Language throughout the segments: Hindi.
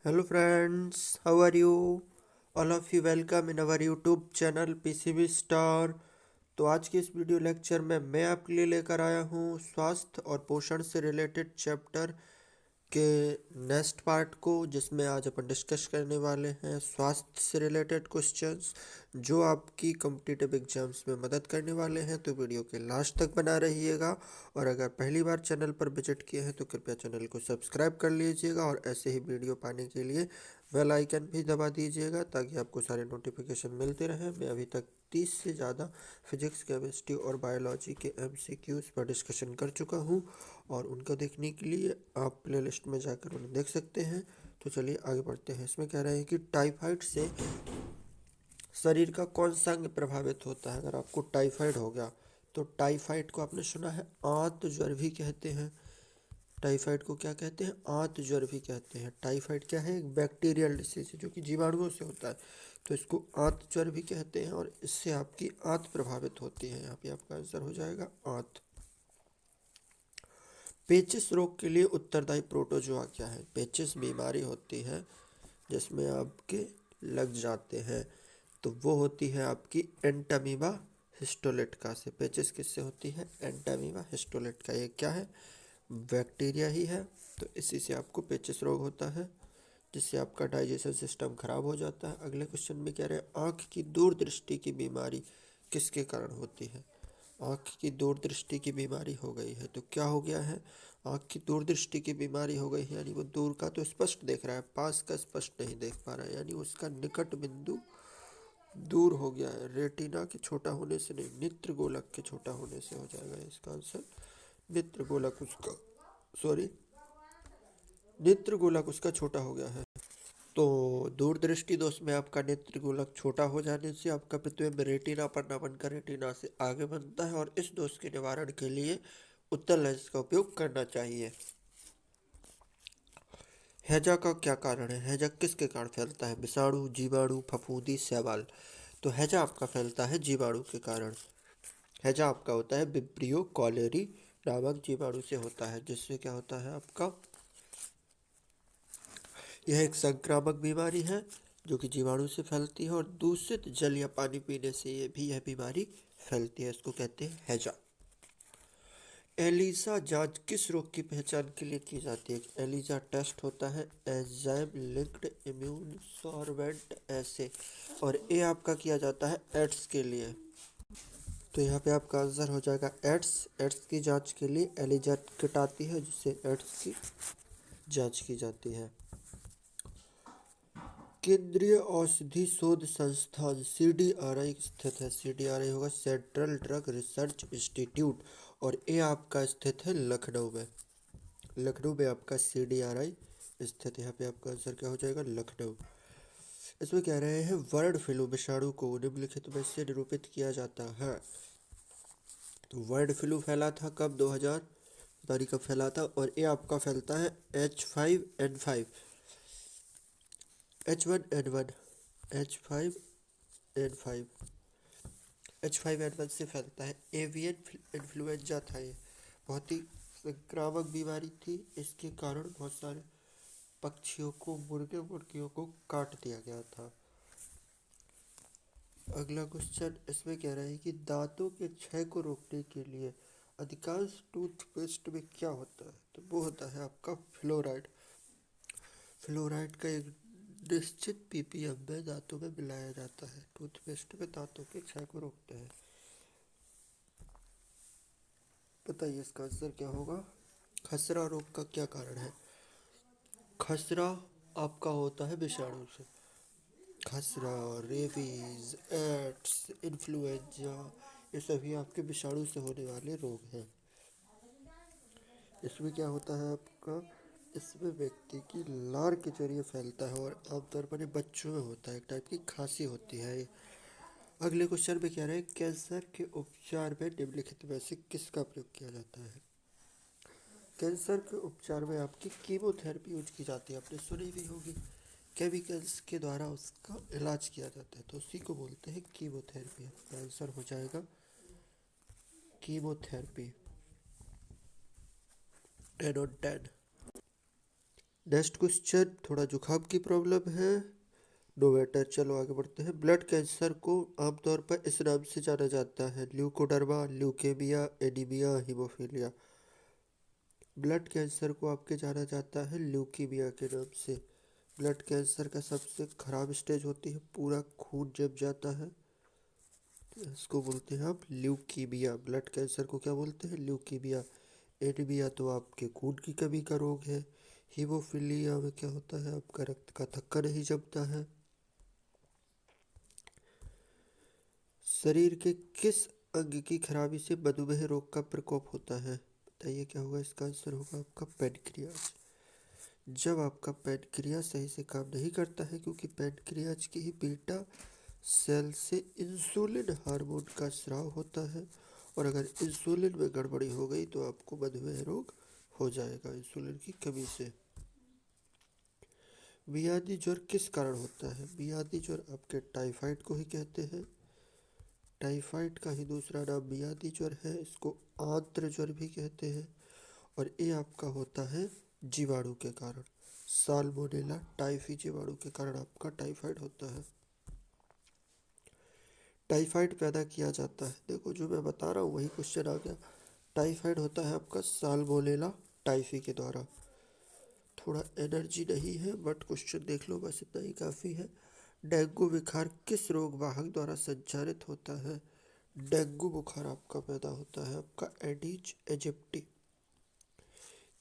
Hello friends, how are you? All of you welcome in our YouTube channel PCB Star। तो आज के इस वीडियो लेक्चर में मैं आपके लिए लेकर आया हूँ स्वास्थ्य और पोषण से रिलेटेड चैप्टर के नेक्स्ट पार्ट को, जिसमें आज अपन डिस्कस करने वाले हैं स्वास्थ्य से रिलेटेड क्वेश्चंस जो आपकी कॉम्पिटिटिव एग्जाम्स में मदद करने वाले हैं। तो वीडियो के लास्ट तक बना रहिएगा, और अगर पहली बार चैनल पर विजिट किए हैं तो कृपया चैनल को सब्सक्राइब कर लीजिएगा और ऐसे ही वीडियो पाने के लिए बेल आइकन भी दबा दीजिएगा ताकि आपको सारे नोटिफिकेशन मिलते रहें। मैं अभी तक 30 से ज़्यादा फिजिक्स, केमिस्ट्री और बायोलॉजी के MCQs पर डिस्कशन कर चुका हूँ, और उनको देखने के लिए आप प्लेलिस्ट में जाकर उन्हें देख सकते हैं। तो चलिए आगे बढ़ते हैं। इसमें कह रहे हैं कि टाइफाइड से शरीर का कौन सा अंग प्रभावित होता है। अगर आपको टाइफाइड हो गया तो टाइफाइड को आपने सुना है आंत ज्वर भी कहते हैं। टाइफाइड को क्या कहते हैं? आंत ज्वर भी कहते हैं। टाइफाइड क्या है? एक बैक्टीरियल डिसीज है जो कि जीवाणुओं से होता है, तो इसको आंत ज्वर भी कहते हैं, और इससे आपकी आंत प्रभावित होती है। यहाँ पे आपका आंसर हो जाएगा आंत। पेचिस रोग के लिए उत्तरदायी प्रोटोजोआ क्या है? पेचिस बीमारी होती है जिसमें आपके लग जाते हैं, तो वो होती है आपकी एंटामीबा हिस्टोलिटिका से। पेचिस किससे होती है? Entamoeba histolytica. ये क्या है? बैक्टीरिया ही है। तो इसी से आपको पेचिस रोग होता है, जिससे आपका डाइजेशन सिस्टम खराब हो जाता है। अगले क्वेश्चन में कह रहे हैं आँख की दूरदृष्टि की बीमारी किसके कारण होती है? आँख की दूरदृष्टि की बीमारी हो गई है, तो क्या हो गया है? आँख की दूरदृष्टि की बीमारी हो गई है, यानी वो दूर का तो स्पष्ट देख रहा है, पास का स्पष्ट नहीं देख पा रहा है, यानी उसका निकट बिंदु दूर हो गया है। रेटिना के छोटा होने से नहीं, नेत्र गोलक के छोटा होने से हो जाएगा इसका आंसर। नेत्र गोलक उसका सॉरी नेत्र गोलक उसका छोटा हो गया है। तो दूरदृष्टि दोष में आपका नेत्र गोलक छोटा हो जाने से आपका प्रतिबिंब रेटिना पर न बनकर रेटिना से आगे बनता है, और इस दोष के निवारण के लिए उत्तल लेंस का उपयोग करना चाहिए। हैजा का क्या कारण है? हैजा किसके कारण फैलता है? विषाणु, जीवाणु, फफूंदी, शैवाल। तो हैजा आपका फैलता है जीवाणु के कारण। हैजा आपका होता है विब्रियो कॉलेरी नामक जीवाणु से होता है, जिससे क्या होता है आपका, यह एक संक्रामक बीमारी है जो कि जीवाणु से फैलती है, और दूषित जल या पानी पीने से यह बीमारी फैलती है। इसको कहते हैं हैजा। एलिसा जांच किस रोग की पहचान के लिए की जाती है? एलिसा टेस्ट होता है एंजाइम लिंक्ड इम्यून सॉर्बेंट ऐसे, और ये आपका किया जाता है एड्स के लिए। तो यहाँ पे आपका आंसर हो जाएगा एड्स। एड्स की जांच के लिए एलिजा किट आती है, जिससे एड्स की जांच की जाती है। केंद्रीय औषधि शोध संस्थान CDRI स्थित है। CDRI होगा सेंट्रल ड्रग रिसर्च इंस्टीट्यूट, और ये आपका स्थित है लखनऊ में। लखनऊ में आपका CDRI स्थित। यहाँ पे आपका आंसर क्या हो जाएगा? लखनऊ। इसमें कह रहे हैं बर्ड फ्लू विषाणु को निम्नलिखित में से निरूपित किया जाता है। तो बर्ड फ्लू फैला था कब? 2000 तारीख कब फैला था, और ये आपका फैलता है H5N5, H1N1, H5N5, H5N1 से फैलता है। एवियन इन्फ्लुएंजा था ये, बहुत ही संक्रामक बीमारी थी। इसके कारण बहुत सारे पक्षियों को, मुर्गे मुर्गियों को काट दिया गया था। अगला क्वेश्चन इसमें कह रहा है कि दांतों के क्षय को रोकने के लिए अधिकांश टूथपेस्ट में क्या होता है? तो वो होता है आपका फ्लोराइड। फ्लोराइड का एक निश्चित ppm में दांतों में मिलाया जाता है। टूथपेस्ट में दांतों के क्षय को रोकते हैं। बताइए इसका आंसर क्या होगा? खसरा रोग का क्या कारण है? खसरा आपका होता है विषाणु से। खसरा, रेबीज, एड्स, इन्फ्लुएंजा, ये सभी आपके विषाणु से होने वाले रोग हैं। इसमें क्या होता है आपका, इसमें व्यक्ति की लार के जरिए फैलता है, और आमतौर पर ये बच्चों में होता है। एक टाइप की खांसी होती है। अगले क्वेश्चन में क्या रहे हैं, कैंसर के उपचार में निम्नलिखित में से किसका प्रयोग किया जाता है? कैंसर के उपचार में आपकी कीमोथेरेपी यूज की जाती है। आपने सुनी भी होगी, केमिकल्स के द्वारा उसका इलाज किया जाता है, तो उसी को बोलते हैं कीमोथेरेपी। आपका आंसर हो जाएगा कीमोथेरेपी। 10 on 10। नेक्स्ट क्वेश्चन, थोड़ा जुकाम की प्रॉब्लम है, नो मैटर। चलो आगे बढ़ते हैं। ब्लड कैंसर को आमतौर पर इस नाम से जाना जाता है, leucoderma, leukaemia, anaemia, haemophilia. Blood cancer को आपके जाना जाता है ल्यूकीमिया के नाम से। ब्लड कैंसर का सबसे खराब स्टेज होती है, पूरा खून जम जाता है, इसको बोलते हैं आप ल्यूकीमिया। ब्लड कैंसर को क्या बोलते हैं? ल्यूकीमिया। एनीमिया तो आपके खून की कमी का रोग है। हीमोफीलिया में क्या होता है? आपका रक्त का थक्का नहीं जमता है। शरीर के किस अंग की खराबी से मधुमेह रोग का प्रकोप होता है? बताइए क्या होगा? इसका आंसर होगा आपका पैनक्रियाज। जब आपका पैनक्रियाज सही से काम नहीं करता है, क्योंकि पैनक्रियाज की ही बीटा सेल से इंसुलिन हार्मोन का स्राव होता है, और अगर इंसुलिन में गड़बड़ी हो गई तो आपको मधुमेह रोग हो जाएगा इंसुलिन की कमी से। मियादी ज्वर किस कारण होता है? मियादी ज्वर आपके टाइफाइड को ही कहते हैं। टाइफाइड का ही दूसरा नाम मियादी ज्वर है, इसको आंत्र ज्वर भी कहते हैं, और ये आपका होता है जीवाणु के कारण। साल्मोनेला टाइफी जीवाणु के कारण आपका टाइफाइड होता है। टाइफाइड पैदा किया जाता है, देखो जो मैं बता रहा हूँ वही क्वेश्चन आ गया। टाइफाइड होता है आपका साल्मोनेला टाइफी के द्वारा। थोड़ा एनर्जी नहीं है बट क्वेश्चन देख लो, बस इतना ही काफ़ी है। डेंगू बुखार किस रोग वाहक द्वारा संचारित होता है? डेंगू बुखार आपका पैदा होता है आपका एडिज एजिप्टी।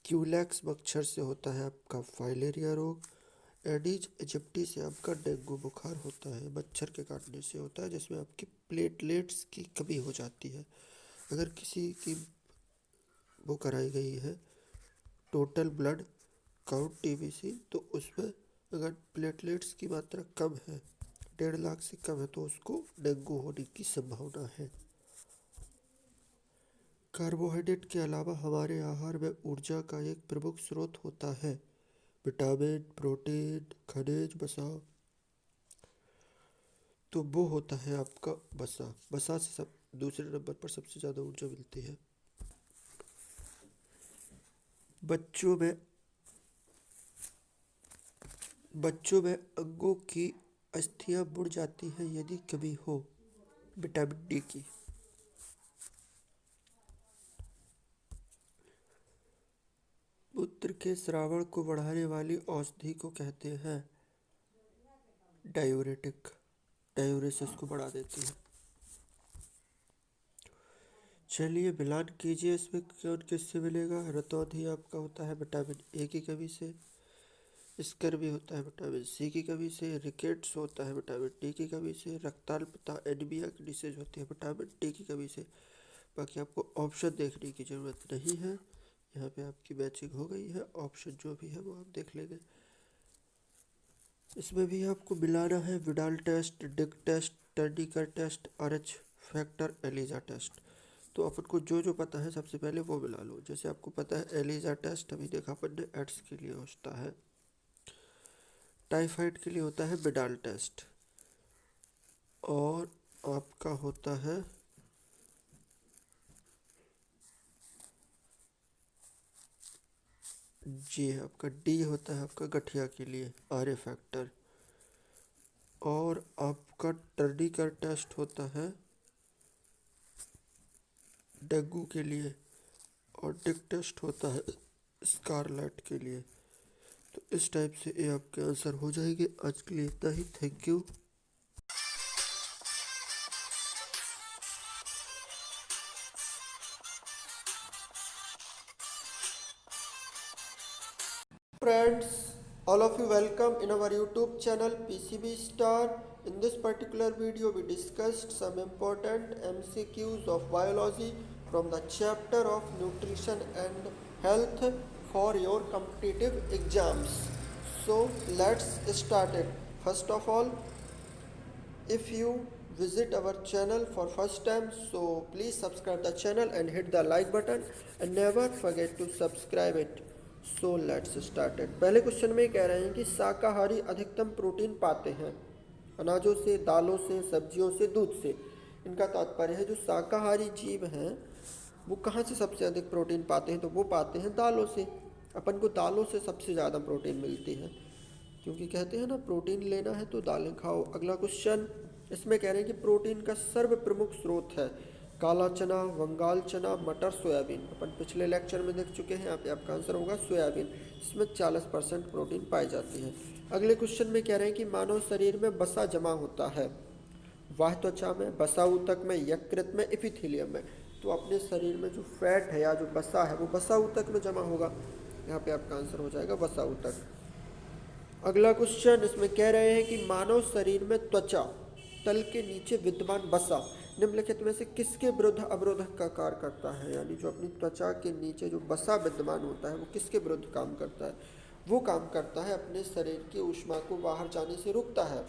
क्यूलैक्स मच्छर से होता है आपका फाइलेरिया रोग। एडिज इजिप्टी से आपका डेंगू बुखार होता है, मच्छर के काटने से होता है, जिसमें आपकी प्लेटलेट्स की कमी हो जाती है। अगर किसी की वो कराई गई है टोटल ब्लड काउंट टीबीसी, तो उसमें अगर प्लेटलेट्स की मात्रा कम है, 1.5 लाख से कम है, तो उसको डेंगू होने की संभावना है। कार्बोहाइड्रेट के अलावा हमारे आहार में ऊर्जा का एक प्रमुख स्रोत होता है, विटामिन, प्रोटीन, खनिज, वसा। तो वो होता है आपका वसा। वसा से सब दूसरे नंबर पर सबसे ज़्यादा ऊर्जा मिलती है। बच्चों में अंगों की अस्थियां मुड़ जाती हैं यदि कमी हो, विटामिन डी की। मूत्र के स्रावण को बढ़ाने वाली औषधि को कहते हैं डायूरेटिक। डायूरेसिस को बढ़ा देती है। चलिए मिलान कीजिए, इसमें कौन किससे मिलेगा? रतौंधी आपका होता है विटामिन ए की कमी से, स्कर्वी होता है विटामिन सी की कमी से, रिकेट्स होता है विटामिन डी की कमी से, रक्ताल्पता एनीमिया की डिसीज होती है विटामिन डी की कमी से। बाकी आपको ऑप्शन देखने की ज़रूरत नहीं है, यहाँ पे आपकी मैचिंग हो गई है। ऑप्शन जो भी है वो आप देख लेंगे। इसमें भी आपको मिलाना है Widal test, Dick test, tourniquet test, Rh factor, ELISA test. तो अपन को जो जो पता है सबसे पहले वो मिला लो। जैसे आपको पता है एलिजा टेस्ट अभी देखा अपन ने, एड्स के लिए होता है। टाइफाइड के लिए होता है विडाल टेस्ट, और आपका होता है जी, आपका डी होता है आपका गठिया के लिए, आर फैक्टर। और आपका टर्निकर टेस्ट होता है डेंगू के लिए, और डिक टेस्ट होता है स्कारलेट के लिए। तो इस टाइप से ये आपके आंसर हो जाएंगे। आज के लिए इतना ही, thank you. Friends, all of you welcome in our YouTube channel PCB Star. In this particular video we discussed some important MCQs of biology from the chapter of nutrition and health for your competitive exams. So let's start it. First of all, if you visit our channel for first time, so please subscribe the channel and hit the like button and never forget to subscribe it. So let's start it. पहले क्वेश्चन में कह रहे हैं कि शाकाहारी अधिकतम प्रोटीन पाते हैं अनाजों से, दालों से, सब्जियों से, दूध से। इनका तात्पर्य है जो शाकाहारी जीव हैं वो कहाँ से सबसे अधिक प्रोटीन पाते हैं, तो वो पाते हैं दालों से। अपन को दालों से सबसे ज़्यादा प्रोटीन मिलती है, क्योंकि कहते हैं ना प्रोटीन लेना है तो दालें खाओ। अगला क्वेश्चन, इसमें कह रहे हैं कि प्रोटीन का सर्व प्रमुख स्रोत है काला चना, बंगाल चना, मटर, सोयाबीन। अपन पिछले लेक्चर में देख चुके हैं, यहाँ पे आपका आंसर होगा सोयाबीन। इसमें 40% प्रोटीन पाई जाती है। अगले क्वेश्चन में कह रहे हैं कि मानव शरीर में वसा जमा होता है वाह त्वचा में, वसा ऊतक में, यकृत में, एपिथेलियम में। तो अपने शरीर में जो फैट है या जो वसा है वो वसा ऊतक में जमा होगा। यहाँ पे आपका आंसर हो जाएगा वसा ऊतक। अगला क्वेश्चन, इसमें कह रहे हैं कि मानव शरीर में त्वचा तल के नीचे विद्यमान वसा निम्नलिखित में से किसके विरुद्ध अवरोधक का कार्य करता है। यानी जो अपनी त्वचा के नीचे जो वसा विद्यमान होता है वो किसके विरुद्ध काम करता है। वो काम करता है अपने शरीर की ऊष्मा को बाहर जाने से रोकता है।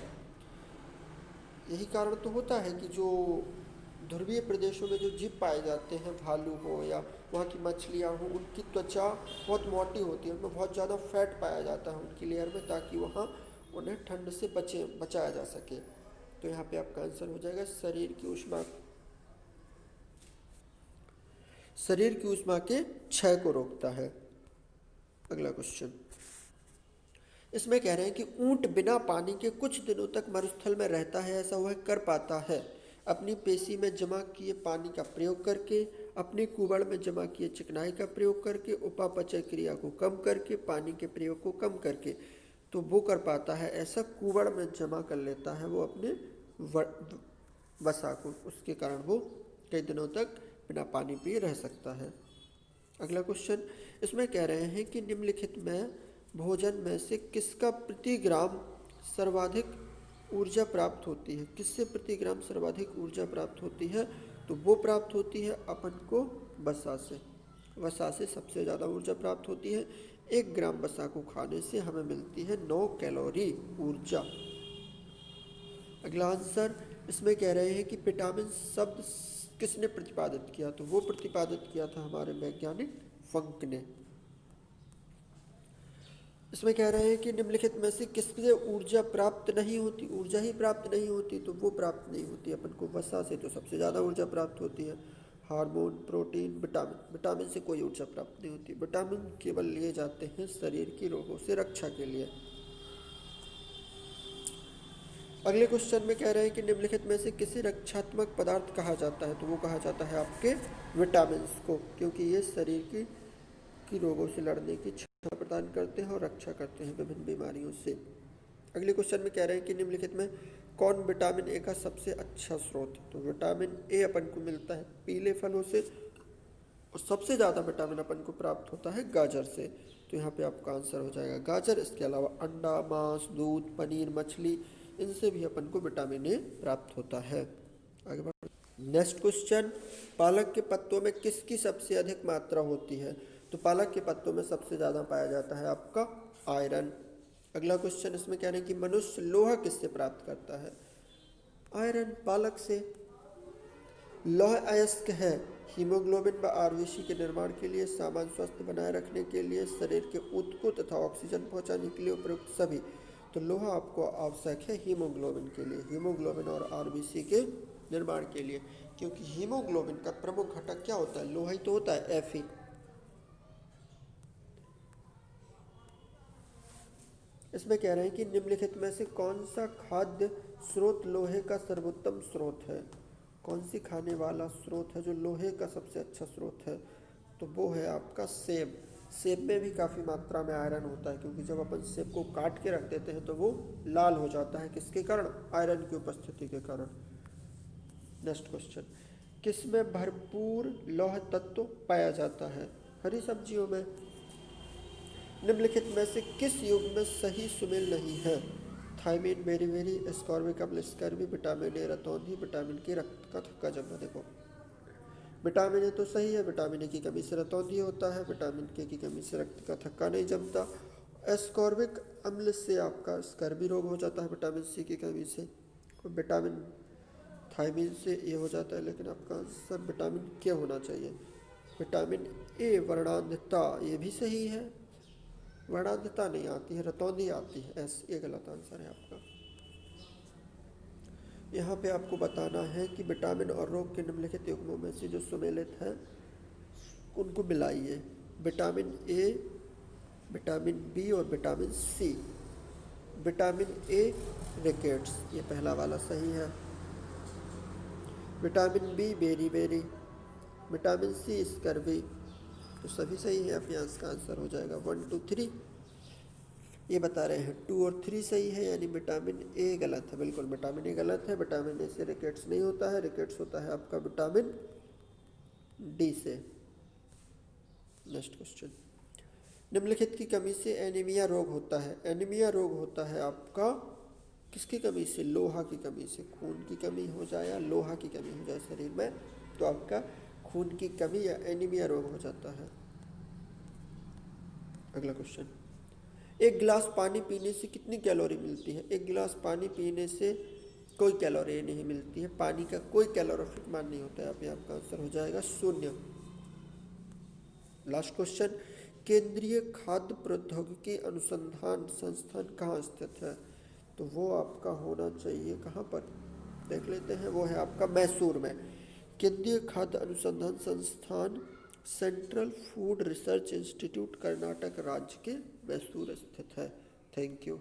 यही कारण तो होता है कि जो ध्रुवीय प्रदेशों में जो जीव पाए जाते हैं, भालू हो या वहाँ की मछलियाँ हो, उनकी त्वचा बहुत मोटी होती है, उनमें बहुत ज़्यादा फैट पाया जाता है उनकी लेयर में, ताकि वहाँ उन्हें ठंड से बचाया जा सके। तो यहाँ पे आपका आंसर हो जाएगा शरीर की ऊष्मा के क्षय को रोकता है। अगला क्वेश्चन, इसमें कह रहे हैं कि ऊंट बिना पानी के कुछ दिनों तक मरुस्थल में रहता है, ऐसा वह कर पाता है अपनी पेशी में जमा किए पानी का प्रयोग करके, अपनी कुबड़ में जमा किए चिकनाई का प्रयोग करके, उपापचय क्रिया को कम करके, पानी के प्रयोग को कम करके। तो वो कर पाता है ऐसा, कुबड़ में जमा कर लेता है वो अपने वसा को, उसके कारण वो कई दिनों तक बिना पानी पिए रह सकता है। अगला क्वेश्चन, इसमें कह रहे हैं कि निम्नलिखित में भोजन में से किसका प्रति ग्राम सर्वाधिक ऊर्जा प्राप्त होती है। किससे प्रति ग्राम सर्वाधिक ऊर्जा प्राप्त होती है। तो वो प्राप्त होती है अपन को वसा से। वसा से सबसे ज़्यादा ऊर्जा प्राप्त होती है। 1 ग्राम वसा को खाने से हमें मिलती है 9 कैलोरी ऊर्जा। अगला आंसर, इसमें कह रहे हैं कि विटामिन शब्द किसने प्रतिपादित किया। तो वो प्रतिपादित किया था हमारे वैज्ञानिक फंक ने। इसमें कह रहे हैं कि निम्नलिखित में से किससे ऊर्जा प्राप्त नहीं होती। ऊर्जा ही प्राप्त नहीं होती, तो वो प्राप्त नहीं होती अपन को वसा से। तो सबसे ज़्यादा ऊर्जा प्राप्त होती है हार्मोन, प्रोटीन, विटामिन। विटामिन से कोई ऊर्जा प्राप्त नहीं होती। विटामिन केवल लिए जाते हैं शरीर की रोगों से रक्षा के लिए। अगले क्वेश्चन में कह रहे हैं कि निम्नलिखित में से किसी रक्षात्मक पदार्थ कहा जाता है। तो वो कहा जाता है आपके विटामिन को, क्योंकि ये शरीर की रोगों से लड़ने की क्षमता प्रदान करते हैं और रक्षा करते हैं विभिन्न बीमारियों से। अगले क्वेश्चन में कह रहे हैं कि निम्नलिखित में कौन विटामिन ए का सबसे अच्छा स्रोत है। तो विटामिन ए अपन को मिलता है पीले फलों से, और सबसे ज़्यादा विटामिन अपन को प्राप्त होता है गाजर से। तो यहाँ पे आपका आंसर हो जाएगा गाजर। इसके अलावा अंडा, मांस, दूध, पनीर, मछली, इनसे भी अपन को विटामिन ए प्राप्त होता है। आगे बढ़ नेक्स्ट क्वेश्चन, पालक के पत्तों में किसकी सबसे अधिक मात्रा होती है। तो पालक के पत्तों में सबसे ज़्यादा पाया जाता है आपका आयरन। अगला क्वेश्चन, इसमें कह रहे हैं कि मनुष्य लोहा किससे प्राप्त करता है। आयरन, पालक से। लौह अयस्क है हीमोग्लोबिन व आरबीसी के निर्माण के लिए, सामान्य स्वास्थ्य बनाए रखने के लिए, शरीर के ऊतक को तथा ऑक्सीजन पहुंचाने के लिए उपयुक्त सभी। तो लोहा आपको आवश्यक है हीमोग्लोबिन के लिए, हीमोग्लोबिन और आरबीसी के निर्माण के लिए, क्योंकि हीमोग्लोबिन का प्रमुख घटक क्या होता है, लोहा ही तो होता है, Fe। इसमें कह रहे हैं कि निम्नलिखित में से कौन सा खाद्य स्रोत लोहे का सर्वोत्तम स्रोत है। कौन सी खाने वाला स्रोत है जो लोहे का सबसे अच्छा स्रोत है। तो वो है आपका सेब। सेब में भी काफ़ी मात्रा में आयरन होता है, क्योंकि जब अपन सेब को काट के रख देते हैं तो वो लाल हो जाता है, किसके कारण, आयरन की उपस्थिति के कारण। नेक्स्ट क्वेश्चन, किस में भरपूर लौह तत्व पाया जाता है। हरी सब्जियों में। निम्नलिखित में से किस युग में सही सुमेल नहीं है। थायमिन, बेरीबेरी, एस्कॉर्बिक अम्ल, स्कर्वी, विटामिन ए रतौंधी, विटामिन के रक्त का थक्का जमना। देखो विटामिन ए तो सही है, विटामिन ए की कमी से रतौंधी होता है, विटामिन के की कमी से रक्त का थक्का नहीं जमता। एस्कॉर्बिक अम्ल से आपका स्कर्वी रोग हो जाता है विटामिन सी की कमी से। विटामिन थायमिन से ये हो जाता है, लेकिन आपका आंसर विटामिन के होना चाहिए। विटामिन ए वर्णांधता, ये भी सही है, वर्णांधता नहीं आती है, रतौंधी आती है, ये गलत आंसर है आपका। यहाँ पे आपको बताना है कि विटामिन और रोग के निम्नलिखित युग्मों में से जो सुमेलित है उनको मिलाइए। विटामिन ए विटामिन बी और vitamin C. Vitamin A rickets, ये पहला वाला सही है। Vitamin B beriberi. Vitamin C scurvy. तो सभी सही है, आप यहाँ इसका आंसर हो जाएगा 1 2 3। ये बता रहे हैं 2 और 3 सही है, यानी विटामिन ए गलत है। बिल्कुल विटामिन ए गलत है, विटामिन ए से रिकेट्स नहीं होता है, रिकेट्स होता है आपका विटामिन डी से। नेक्स्ट क्वेश्चन, निम्नलिखित की कमी से एनीमिया रोग होता है। एनीमिया रोग होता है आपका किसकी कमी से? लोहा की कमी से। खून की कमी हो जाए या लोहा की कमी हो जाए शरीर में, तो आपका खून की कमी या एनीमिया रोग हो जाता है। अगला क्वेश्चन, एक गिलास पानी पीने से कितनी कैलोरी मिलती है? एक गिलास पानी पीने से कोई कैलोरी नहीं मिलती है, पानी का कोई कैलोरीफिक मान नहीं होता है। आप आपका आंसर हो जाएगा 0। लास्ट क्वेश्चन, केंद्रीय खाद्य प्रौद्योगिकी अनुसंधान संस्थान कहाँ स्थित है? तो वो आपका होना चाहिए कहाँ पर, देख लेते हैं। वो है आपका मैसूर में। केंद्रीय खाद्य अनुसंधान संस्थान central food research institute Karnataka राज्य के मैसूर स्थित है। Thank you.